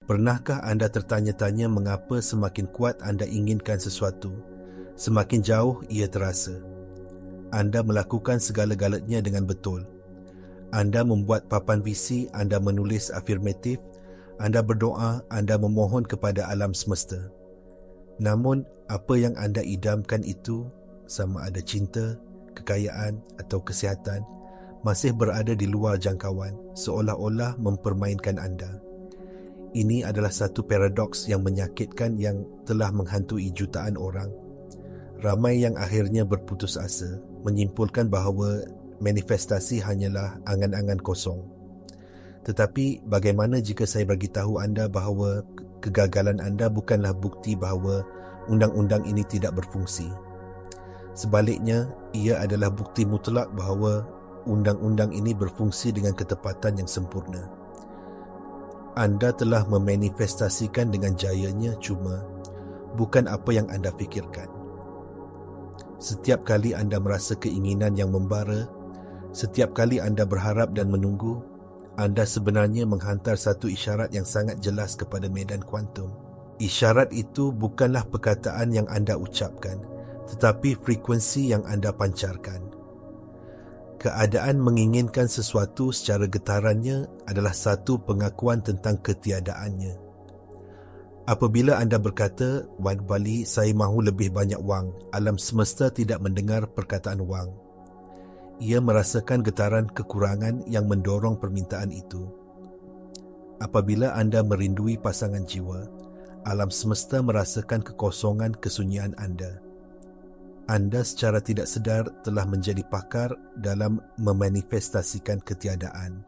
Pernahkah anda tertanya-tanya mengapa semakin kuat anda inginkan sesuatu, semakin jauh ia terasa? Anda melakukan segala-galanya dengan betul. Anda membuat papan visi, anda menulis afirmatif, anda berdoa, anda memohon kepada alam semesta. Namun, apa yang anda idamkan itu, sama ada cinta, kekayaan atau kesihatan, masih berada di luar jangkauan, seolah-olah mempermainkan anda. Ini adalah satu paradoks yang menyakitkan yang telah menghantui jutaan orang. Ramai yang akhirnya berputus asa, menyimpulkan bahawa manifestasi hanyalah angan-angan kosong. Tetapi bagaimana jika saya beritahu anda bahawa kegagalan anda bukanlah bukti bahawa undang-undang ini tidak berfungsi? Sebaliknya, ia adalah bukti mutlak bahawa undang-undang ini berfungsi dengan ketepatan yang sempurna. Anda telah memanifestasikan dengan jayanya, cuma bukan apa yang anda fikirkan. Setiap kali anda merasa keinginan yang membara, setiap kali anda berharap dan menunggu, anda sebenarnya menghantar satu isyarat yang sangat jelas kepada medan kuantum. Isyarat itu bukanlah perkataan yang anda ucapkan, tetapi frekuensi yang anda pancarkan. Keadaan menginginkan sesuatu secara getarannya adalah satu pengakuan tentang ketiadaannya. Apabila anda berkata, "Wan Bali, saya mahu lebih banyak wang," alam semesta tidak mendengar perkataan wang. Ia merasakan getaran kekurangan yang mendorong permintaan itu. Apabila anda merindui pasangan jiwa, alam semesta merasakan kekosongan kesunyian anda. Anda secara tidak sedar telah menjadi pakar dalam memanifestasikan ketiadaan.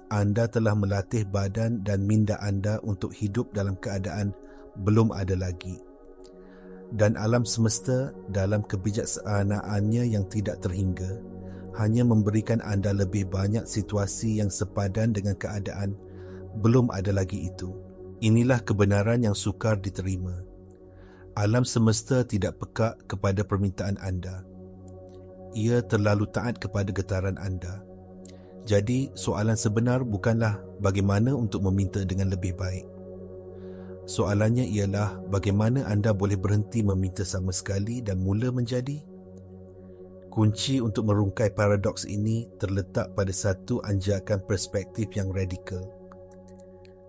Anda telah melatih badan dan minda anda untuk hidup dalam keadaan belum ada lagi. Dan alam semesta dalam kebijaksanaannya yang tidak terhingga hanya memberikan anda lebih banyak situasi yang sepadan dengan keadaan belum ada lagi itu. Inilah kebenaran yang sukar diterima. Alam semesta tidak peka kepada permintaan anda. Ia terlalu taat kepada getaran anda. Jadi, soalan sebenar bukanlah bagaimana untuk meminta dengan lebih baik. Soalannya ialah bagaimana anda boleh berhenti meminta sama sekali dan mula menjadi? Kunci untuk merungkai paradoks ini terletak pada satu anjakan perspektif yang radikal.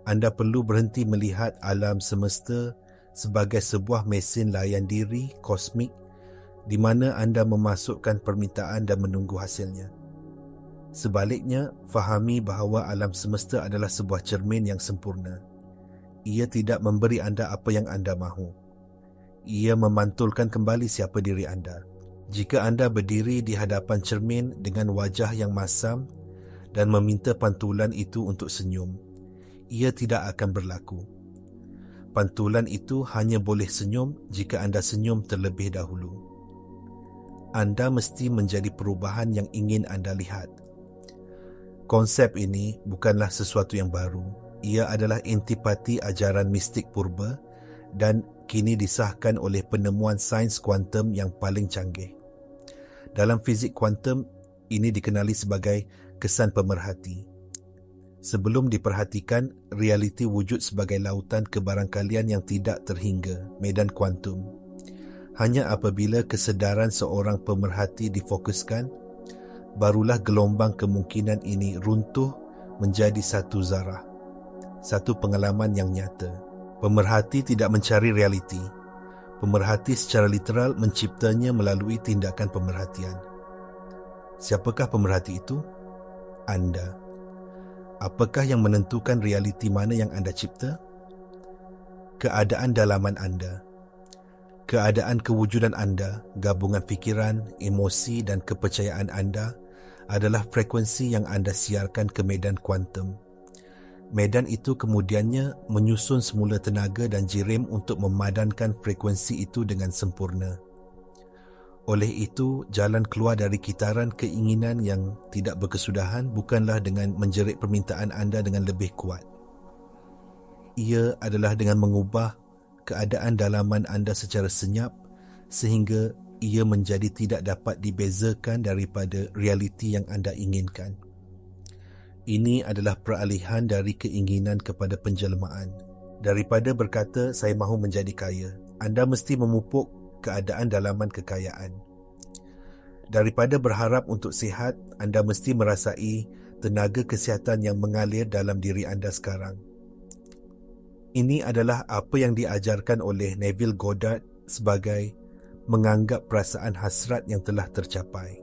Anda perlu berhenti melihat alam semesta sebagai sebuah mesin layan diri kosmik di mana anda memasukkan permintaan dan menunggu hasilnya. Sebaliknya, fahami bahawa alam semesta adalah sebuah cermin yang sempurna. Ia tidak memberi anda apa yang anda mahu. Ia memantulkan kembali siapa diri anda. Jika anda berdiri di hadapan cermin dengan wajah yang masam dan meminta pantulan itu untuk senyum, ia tidak akan berlaku. Pantulan itu hanya boleh senyum jika anda senyum terlebih dahulu. Anda mesti menjadi perubahan yang ingin anda lihat. Konsep ini bukanlah sesuatu yang baru. Ia adalah intipati ajaran mistik purba dan kini disahkan oleh penemuan sains kuantum yang paling canggih. Dalam fizik kuantum, ini dikenali sebagai kesan pemerhati. Sebelum diperhatikan, realiti wujud sebagai lautan kebarangkalian yang tidak terhingga, medan kuantum. Hanya apabila kesedaran seorang pemerhati difokuskan, barulah gelombang kemungkinan ini runtuh menjadi satu zarah, satu pengalaman yang nyata. Pemerhati tidak mencari realiti. Pemerhati secara literal menciptanya melalui tindakan pemerhatian. Siapakah pemerhati itu? Anda. Apakah yang menentukan realiti mana yang anda cipta? Keadaan dalaman anda. Keadaan kewujudan anda, gabungan fikiran, emosi dan kepercayaan anda adalah frekuensi yang anda siarkan ke medan kuantum. Medan itu kemudiannya menyusun semula tenaga dan jirim untuk memadankan frekuensi itu dengan sempurna. Oleh itu, jalan keluar dari kitaran keinginan yang tidak berkesudahan bukanlah dengan menjerit permintaan anda dengan lebih kuat. Ia adalah dengan mengubah keadaan dalaman anda secara senyap sehingga ia menjadi tidak dapat dibezakan daripada realiti yang anda inginkan. Ini adalah peralihan dari keinginan kepada penjelmaan. Daripada berkata, saya mahu menjadi kaya, anda mesti memupuk keadaan dalaman kekayaan. Daripada berharap untuk sihat, anda mesti merasai tenaga kesihatan yang mengalir dalam diri anda sekarang. Ini adalah apa yang diajarkan oleh Neville Goddard sebagai menganggap perasaan hasrat yang telah tercapai.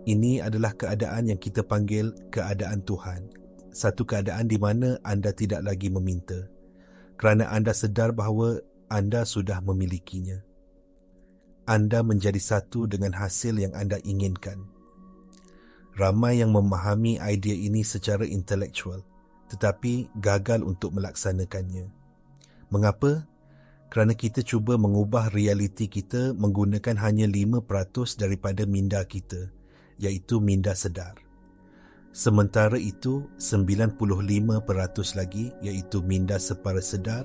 Ini adalah keadaan yang kita panggil keadaan Tuhan. Satu keadaan di mana anda tidak lagi meminta, kerana anda sedar bahawa anda sudah memilikinya. Anda menjadi satu dengan hasil yang anda inginkan. Ramai yang memahami idea ini secara intelektual, tetapi gagal untuk melaksanakannya. Mengapa? Kerana kita cuba mengubah realiti kita menggunakan hanya 5% daripada minda kita, iaitu minda sedar. Sementara itu, 95% lagi, iaitu minda separa sedar,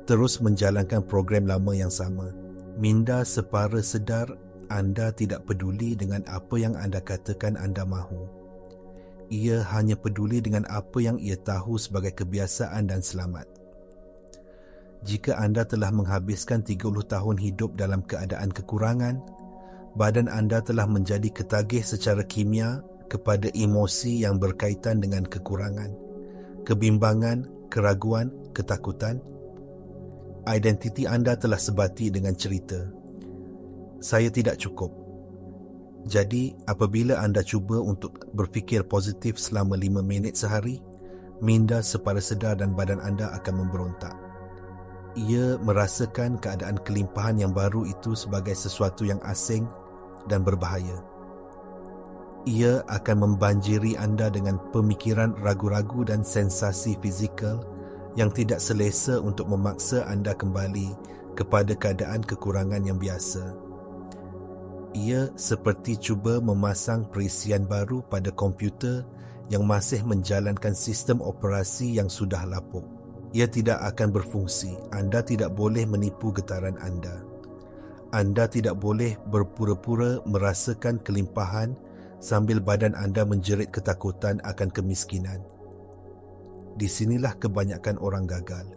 terus menjalankan program lama yang sama. Minda separa sedar, anda tidak peduli dengan apa yang anda katakan anda mahu. Ia hanya peduli dengan apa yang ia tahu sebagai kebiasaan dan selamat. Jika anda telah menghabiskan 30 tahun hidup dalam keadaan kekurangan, badan anda telah menjadi ketagih secara kimia kepada emosi yang berkaitan dengan kekurangan, kebimbangan, keraguan, ketakutan. Identiti anda telah sebati dengan cerita, saya tidak cukup. Jadi, apabila anda cuba untuk berfikir positif selama 5 minit sehari, minda separa sedar dan badan anda akan memberontak. Ia merasakan keadaan kelimpahan yang baru itu sebagai sesuatu yang asing dan berbahaya. Ia akan membanjiri anda dengan pemikiran ragu-ragu dan sensasi fizikal yang tidak selesa untuk memaksa anda kembali kepada keadaan kekurangan yang biasa. Ia seperti cuba memasang perisian baru pada komputer yang masih menjalankan sistem operasi yang sudah lapuk. Ia tidak akan berfungsi. Anda tidak boleh menipu getaran anda. Anda tidak boleh berpura-pura merasakan kelimpahan sambil badan anda menjerit ketakutan akan kemiskinan. Di sinilah kebanyakan orang gagal.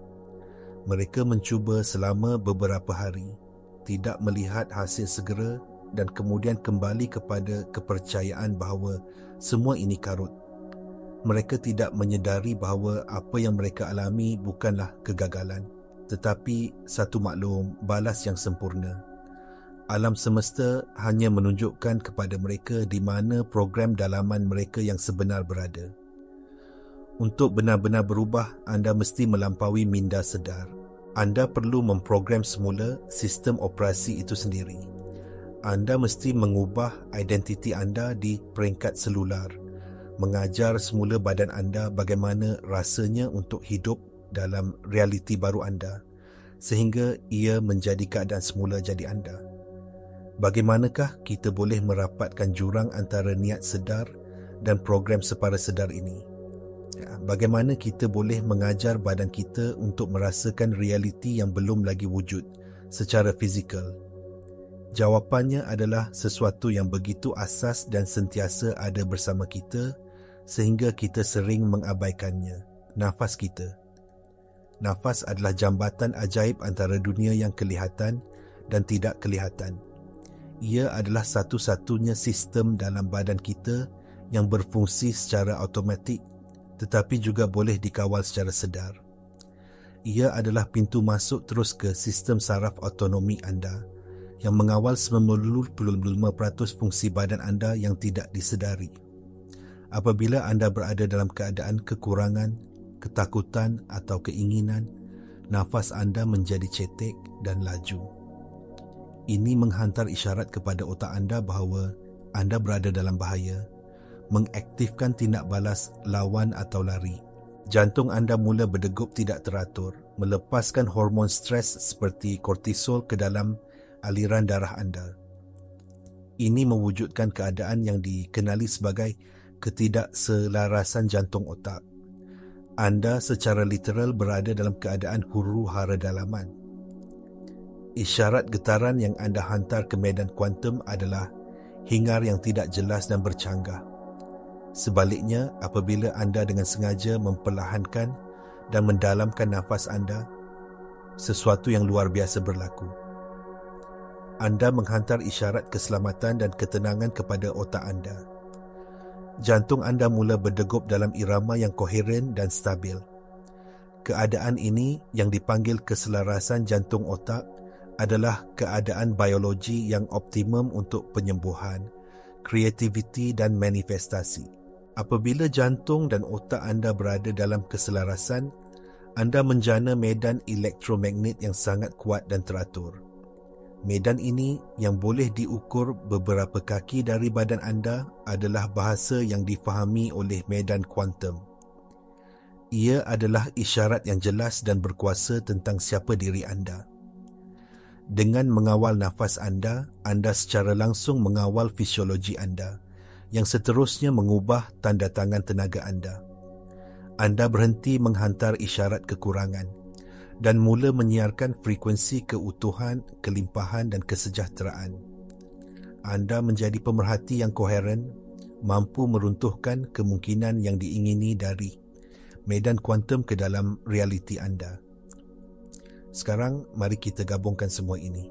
Mereka mencuba selama beberapa hari, tidak melihat hasil segera dan kemudian kembali kepada kepercayaan bahawa semua ini karut. Mereka tidak menyedari bahawa apa yang mereka alami bukanlah kegagalan, tetapi satu maklum balas yang sempurna. Alam semesta hanya menunjukkan kepada mereka di mana program dalaman mereka yang sebenar berada. Untuk benar-benar berubah, anda mesti melampaui minda sedar. Anda perlu memprogram semula sistem operasi itu sendiri. Anda mesti mengubah identiti anda di peringkat selular, mengajar semula badan anda bagaimana rasanya untuk hidup dalam realiti baru anda, sehingga ia menjadi keadaan semula jadi anda. Bagaimanakah kita boleh merapatkan jurang antara niat sedar dan program separa sedar ini? Bagaimana kita boleh mengajar badan kita untuk merasakan realiti yang belum lagi wujud secara fizikal? Jawapannya adalah sesuatu yang begitu asas dan sentiasa ada bersama kita sehingga kita sering mengabaikannya. Nafas kita. Nafas adalah jambatan ajaib antara dunia yang kelihatan dan tidak kelihatan. Ia adalah satu-satunya sistem dalam badan kita yang berfungsi secara automatik tetapi juga boleh dikawal secara sedar. Ia adalah pintu masuk terus ke sistem saraf autonomi anda yang mengawal 95% fungsi badan anda yang tidak disedari. Apabila anda berada dalam keadaan kekurangan, ketakutan atau keinginan, nafas anda menjadi cetek dan laju. Ini menghantar isyarat kepada otak anda bahawa anda berada dalam bahaya, mengaktifkan tindak balas lawan atau lari. Jantung anda mula berdegup tidak teratur, melepaskan hormon stres seperti kortisol ke dalam aliran darah anda. Ini mewujudkan keadaan yang dikenali sebagai ketidakselarasan jantung otak. Anda secara literal berada dalam keadaan huru-hara dalaman. Isyarat getaran yang anda hantar ke medan kuantum adalah hingar yang tidak jelas dan bercanggah. Sebaliknya, apabila anda dengan sengaja memperlahankan, dan mendalamkan nafas anda, sesuatu yang luar biasa berlaku. Anda menghantar isyarat keselamatan dan ketenangan kepada otak anda. Jantung anda mula berdegup dalam irama yang koheren dan stabil. Keadaan ini yang dipanggil keselarasan jantung otak adalah keadaan biologi yang optimum untuk penyembuhan, kreativiti dan manifestasi. Apabila jantung dan otak anda berada dalam keselarasan, anda menjana medan elektromagnet yang sangat kuat dan teratur. Medan ini yang boleh diukur beberapa kaki dari badan anda adalah bahasa yang difahami oleh medan kuantum. Ia adalah isyarat yang jelas dan berkuasa tentang siapa diri anda. Dengan mengawal nafas anda secara langsung mengawal fisiologi anda, yang seterusnya mengubah tanda tangan tenaga anda. Anda berhenti menghantar isyarat kekurangan dan mula menyiarkan frekuensi keutuhan, kelimpahan dan kesejahteraan. Anda menjadi pemerhati yang koheren, mampu meruntuhkan kemungkinan yang diingini dari medan kuantum ke dalam realiti anda. Sekarang, mari kita gabungkan semua ini.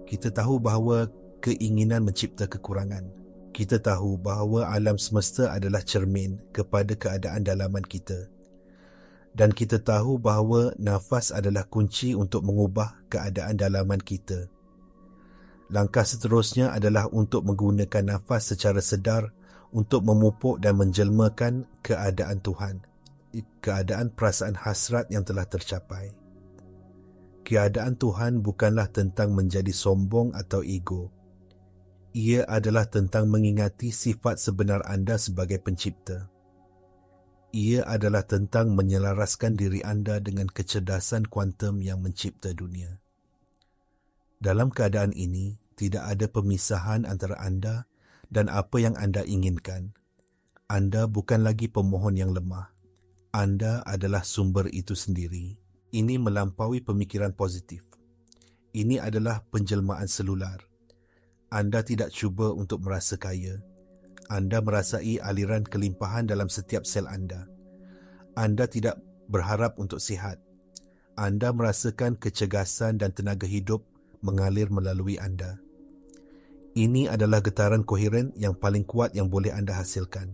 Kita tahu bahawa keinginan mencipta kekurangan. Kita tahu bahawa alam semesta adalah cermin kepada keadaan dalaman kita. Dan kita tahu bahawa nafas adalah kunci untuk mengubah keadaan dalaman kita. Langkah seterusnya adalah untuk menggunakan nafas secara sedar untuk memupuk dan menjelmakan keadaan Tuhan, keadaan perasaan hasrat yang telah tercapai. Keadaan Tuhan bukanlah tentang menjadi sombong atau ego. Ia adalah tentang mengingati sifat sebenar anda sebagai pencipta. Ia adalah tentang menyelaraskan diri anda dengan kecerdasan kuantum yang mencipta dunia. Dalam keadaan ini, tidak ada pemisahan antara anda dan apa yang anda inginkan. Anda bukan lagi pemohon yang lemah. Anda adalah sumber itu sendiri. Ini melampaui pemikiran positif. Ini adalah penjelmaan selular. Anda tidak cuba untuk merasa kaya. Anda merasai aliran kelimpahan dalam setiap sel anda. Anda tidak berharap untuk sihat. Anda merasakan kecergasan dan tenaga hidup mengalir melalui anda. Ini adalah getaran koheren yang paling kuat yang boleh anda hasilkan.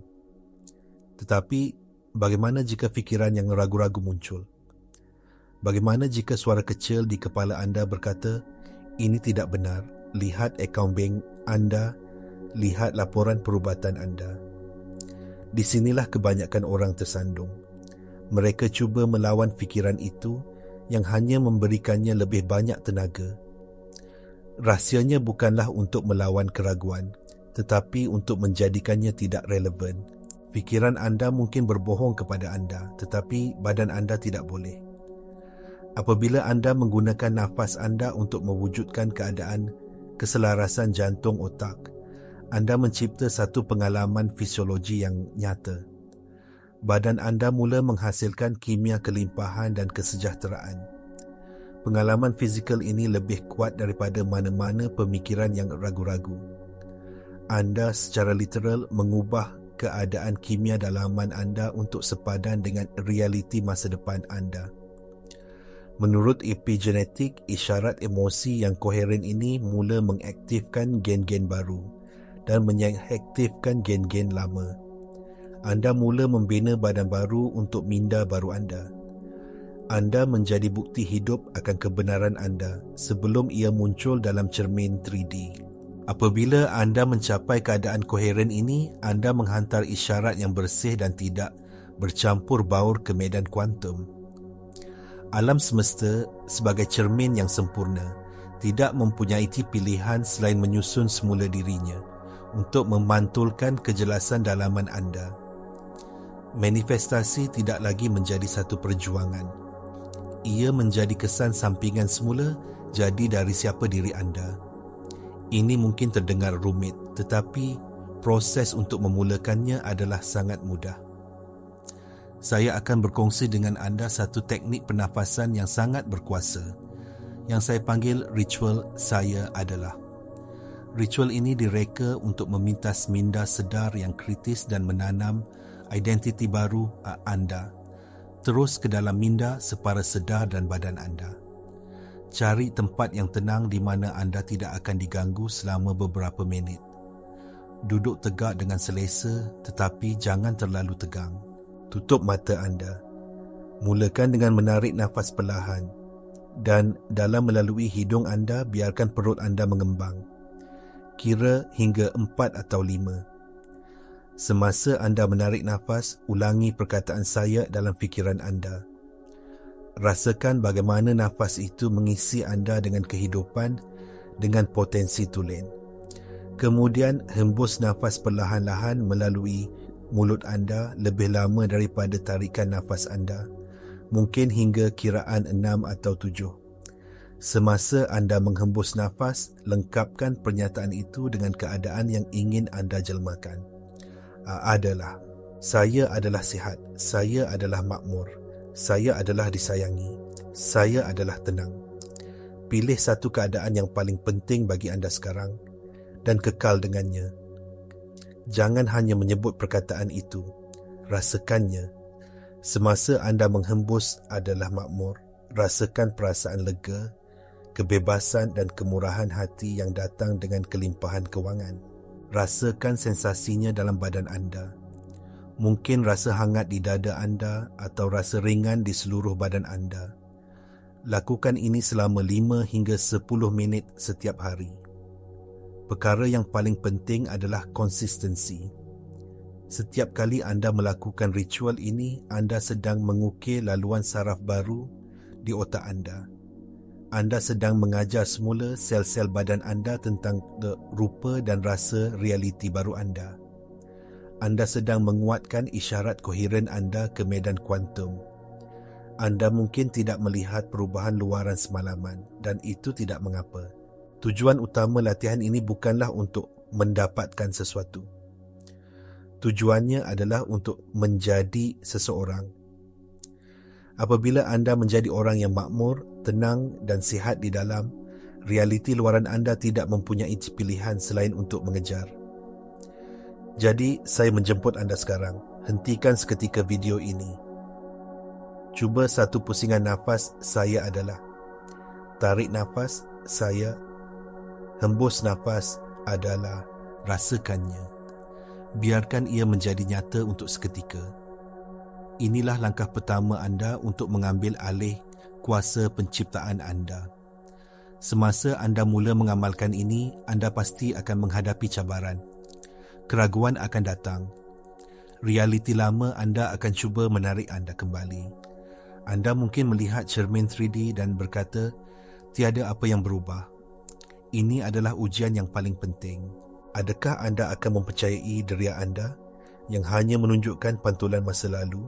Tetapi, bagaimana jika fikiran yang ragu-ragu muncul? Bagaimana jika suara kecil di kepala anda berkata, ini tidak benar, lihat akaun bank anda, lihat laporan perubatan anda. Di sinilah kebanyakan orang tersandung. Mereka cuba melawan fikiran itu yang hanya memberikannya lebih banyak tenaga. Rahsianya bukanlah untuk melawan keraguan, tetapi untuk menjadikannya tidak relevan. Fikiran anda mungkin berbohong kepada anda, tetapi badan anda tidak boleh. Apabila anda menggunakan nafas anda untuk mewujudkan keadaan keselarasan jantung otak, anda mencipta satu pengalaman fisiologi yang nyata. Badan anda mula menghasilkan kimia kelimpahan dan kesejahteraan. Pengalaman fizikal ini lebih kuat daripada mana-mana pemikiran yang ragu-ragu. Anda secara literal mengubah keadaan kimia dalaman anda untuk sepadan dengan realiti masa depan anda. Menurut epigenetik, isyarat emosi yang koheren ini mula mengaktifkan gen-gen baru dan mengaktifkan gen-gen lama. Anda mula membina badan baru untuk minda baru anda. Anda menjadi bukti hidup akan kebenaran anda sebelum ia muncul dalam cermin 3D. Apabila anda mencapai keadaan koheren ini, anda menghantar isyarat yang bersih dan tidak bercampur baur ke medan kuantum. Alam semesta sebagai cermin yang sempurna tidak mempunyai pilihan selain menyusun semula dirinya untuk memantulkan kejelasan dalaman anda. Manifestasi tidak lagi menjadi satu perjuangan. Ia menjadi kesan sampingan semula jadi dari siapa diri anda. Ini mungkin terdengar rumit, tetapi proses untuk memulakannya adalah sangat mudah. Saya akan berkongsi dengan anda satu teknik pernafasan yang sangat berkuasa, yang saya panggil ritual saya adalah. Ritual ini direka untuk memintas minda sedar yang kritis dan menanam identiti baru anda. terus ke dalam minda separa sedar dan badan anda. Cari tempat yang tenang di mana anda tidak akan diganggu selama beberapa minit. Duduk tegak dengan selesa tetapi jangan terlalu tegang. Tutup mata anda. Mulakan dengan menarik nafas perlahan dan dalam melalui hidung anda biarkan perut anda mengembang. Kira hingga 4 atau 5. Semasa anda menarik nafas, ulangi perkataan saya dalam fikiran anda. Rasakan bagaimana nafas itu mengisi anda dengan kehidupan, dengan potensi tulen. Kemudian hembus nafas perlahan-lahan melalui mulut anda lebih lama daripada tarikan nafas anda, mungkin hingga kiraan 6 atau 7. Semasa anda menghembus nafas, lengkapkan pernyataan itu dengan keadaan yang ingin anda jelmakan. Saya adalah sihat, saya adalah makmur, saya adalah disayangi, saya adalah tenang. Pilih satu keadaan yang paling penting bagi anda sekarang dan kekal dengannya. Jangan hanya menyebut perkataan itu, rasakannya. Semasa anda menghembus adalah makmur, rasakan perasaan lega, kebebasan dan kemurahan hati yang datang dengan kelimpahan kewangan. Rasakan sensasinya dalam badan anda. Mungkin rasa hangat di dada anda atau rasa ringan di seluruh badan anda. Lakukan ini selama 5 hingga 10 minit setiap hari. Perkara yang paling penting adalah konsistensi. Setiap kali anda melakukan ritual ini, anda sedang mengukir laluan saraf baru di otak anda. Anda sedang mengajar semula sel-sel badan anda tentang rupa dan rasa realiti baru anda. Anda sedang menguatkan isyarat koheren anda ke medan kuantum. Anda mungkin tidak melihat perubahan luaran semalaman dan itu tidak mengapa. Tujuan utama latihan ini bukanlah untuk mendapatkan sesuatu. Tujuannya adalah untuk menjadi seseorang. Apabila anda menjadi orang yang makmur, tenang dan sihat di dalam, realiti luaran anda tidak mempunyai pilihan selain untuk mengejar. Jadi, saya menjemput anda sekarang. Hentikan seketika video ini. Cuba satu pusingan nafas, saya adalah. Tarik nafas, saya. Hembus nafas, adalah. Rasakannya. Biarkan ia menjadi nyata untuk seketika. Inilah langkah pertama anda untuk mengambil alih kuasa penciptaan anda. Semasa anda mula mengamalkan ini, anda pasti akan menghadapi cabaran. Keraguan akan datang. Realiti lama anda akan cuba menarik anda kembali. Anda mungkin melihat cermin 3D dan berkata, tiada apa yang berubah. Ini adalah ujian yang paling penting. Adakah anda akan mempercayai deria anda yang hanya menunjukkan pantulan masa lalu?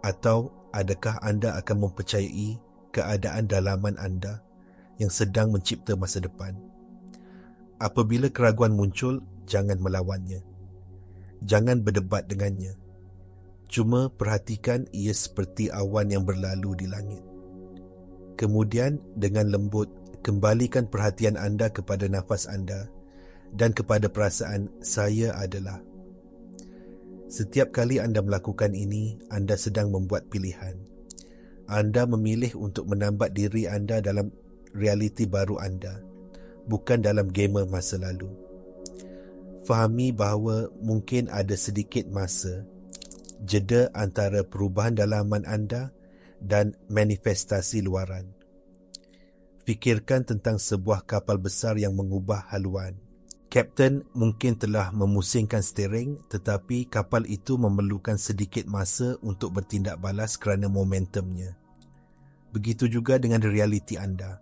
Atau adakah anda akan mempercayai keadaan dalaman anda yang sedang mencipta masa depan? Apabila keraguan muncul, jangan melawannya. Jangan berdebat dengannya. Cuma perhatikan ia seperti awan yang berlalu di langit. Kemudian dengan lembut, kembalikan perhatian anda kepada nafas anda dan kepada perasaan saya adalah. Setiap kali anda melakukan ini, anda sedang membuat pilihan. Anda memilih untuk menambat diri anda dalam realiti baru anda, bukan dalam gamer masa lalu. Fahami bahawa mungkin ada sedikit masa jeda antara perubahan dalaman anda dan manifestasi luaran. Fikirkan tentang sebuah kapal besar yang mengubah haluan. Kapten mungkin telah memusingkan steering, tetapi kapal itu memerlukan sedikit masa untuk bertindak balas kerana momentumnya. Begitu juga dengan realiti anda.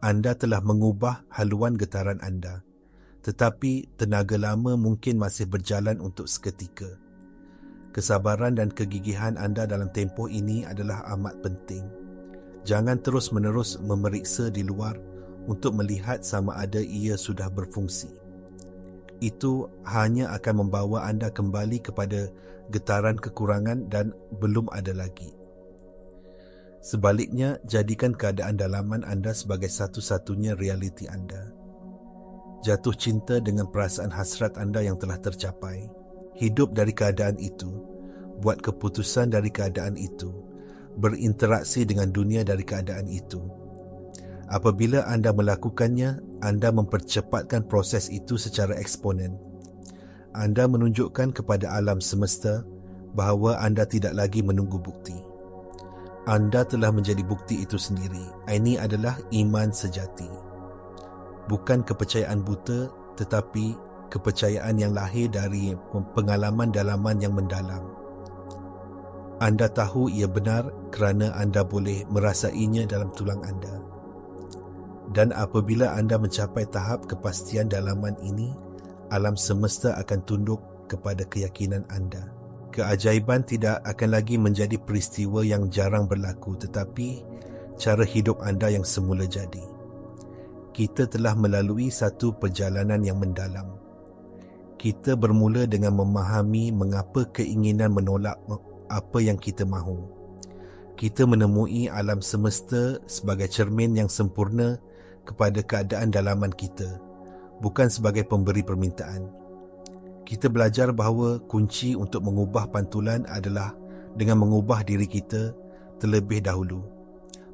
Anda telah mengubah haluan getaran anda, tetapi tenaga lama mungkin masih berjalan untuk seketika. Kesabaran dan kegigihan anda dalam tempoh ini adalah amat penting. Jangan terus-menerus memeriksa di luar untuk melihat sama ada ia sudah berfungsi. Itu hanya akan membawa anda kembali kepada getaran kekurangan dan belum ada lagi. Sebaliknya, jadikan keadaan dalaman anda sebagai satu-satunya realiti anda. Jatuh cinta dengan perasaan hasrat anda yang telah tercapai. Hidup dari keadaan itu. Buat keputusan dari keadaan itu. berinteraksi dengan dunia dari keadaan itu. Apabila anda melakukannya, anda mempercepatkan proses itu secara eksponen. Anda menunjukkan kepada alam semesta bahawa anda tidak lagi menunggu bukti. Anda telah menjadi bukti itu sendiri. Ini adalah iman sejati. Bukan kepercayaan buta, tetapi kepercayaan yang lahir dari pengalaman dalaman yang mendalam. Anda tahu ia benar kerana anda boleh merasainya dalam tulang anda. Dan apabila anda mencapai tahap kepastian dalaman ini, alam semesta akan tunduk kepada keyakinan anda. Keajaiban tidak akan lagi menjadi peristiwa yang jarang berlaku, tetapi cara hidup anda yang semula jadi. Kita telah melalui satu perjalanan yang mendalam. Kita bermula dengan memahami mengapa keinginan menolak apa yang kita mahu. Kita menemui alam semesta sebagai cermin yang sempurna kepada keadaan dalaman kita, bukan sebagai pemberi permintaan. Kita belajar bahawa kunci untuk mengubah pantulan adalah dengan mengubah diri kita terlebih dahulu,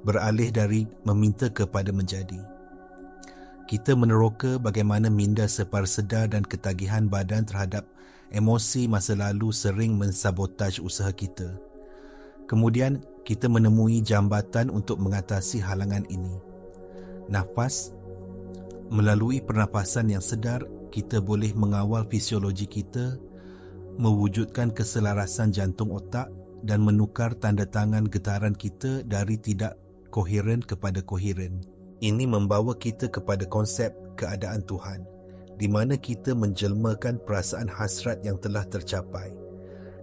beralih dari meminta kepada menjadi. Kita meneroka bagaimana minda separa sedar dan ketagihan badan terhadap emosi masa lalu sering mensabotaj usaha kita. Kemudian, kita menemui jambatan untuk mengatasi halangan ini. Nafas. Melalui pernafasan yang sedar, kita boleh mengawal fisiologi kita, mewujudkan keselarasan jantung otak dan menukar tanda tangan getaran kita dari tidak koheren kepada koheren. Ini membawa kita kepada konsep keadaan Tuhan, di mana kita menjelmakan perasaan hasrat yang telah tercapai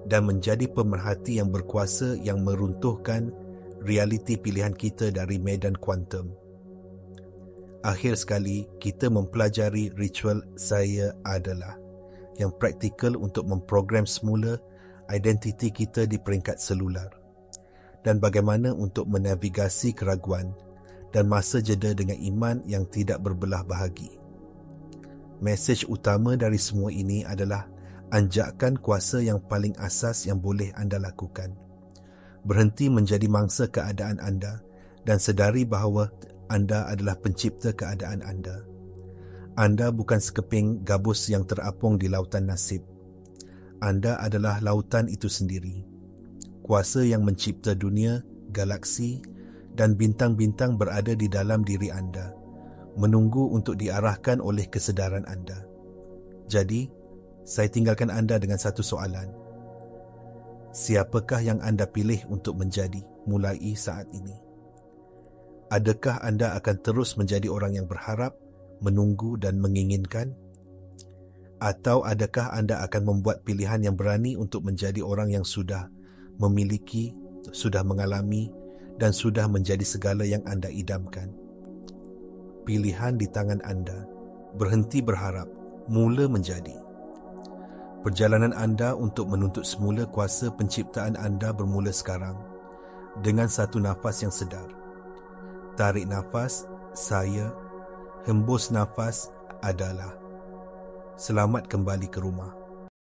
dan menjadi pemerhati yang berkuasa yang meruntuhkan realiti pilihan kita dari medan kuantum. Akhir sekali, kita mempelajari ritual saya adalah yang praktikal untuk memprogram semula identiti kita di peringkat selular dan bagaimana untuk menavigasi keraguan dan masa jeda dengan iman yang tidak berbelah bahagi. Mesej utama dari semua ini adalah anjakkan kuasa yang paling asas yang boleh anda lakukan. Berhenti menjadi mangsa keadaan anda dan sedari bahawa anda adalah pencipta keadaan anda. Anda bukan sekeping gabus yang terapung di lautan nasib. Anda adalah lautan itu sendiri. Kuasa yang mencipta dunia, galaksi dan bintang-bintang berada di dalam diri anda, menunggu untuk diarahkan oleh kesedaran anda. Jadi, saya tinggalkan anda dengan satu soalan. Siapakah yang anda pilih untuk menjadi mulai saat ini? Adakah anda akan terus menjadi orang yang berharap, menunggu dan menginginkan? Atau adakah anda akan membuat pilihan yang berani untuk menjadi orang yang sudah memiliki, sudah mengalami dan sudah menjadi segala yang anda idamkan? Pilihan di tangan anda. Berhenti berharap, mula menjadi. Perjalanan anda untuk menuntut semula kuasa penciptaan anda bermula sekarang dengan satu nafas yang sedar. Tarik nafas, saya. Hembus nafas, adalah. Selamat kembali ke rumah.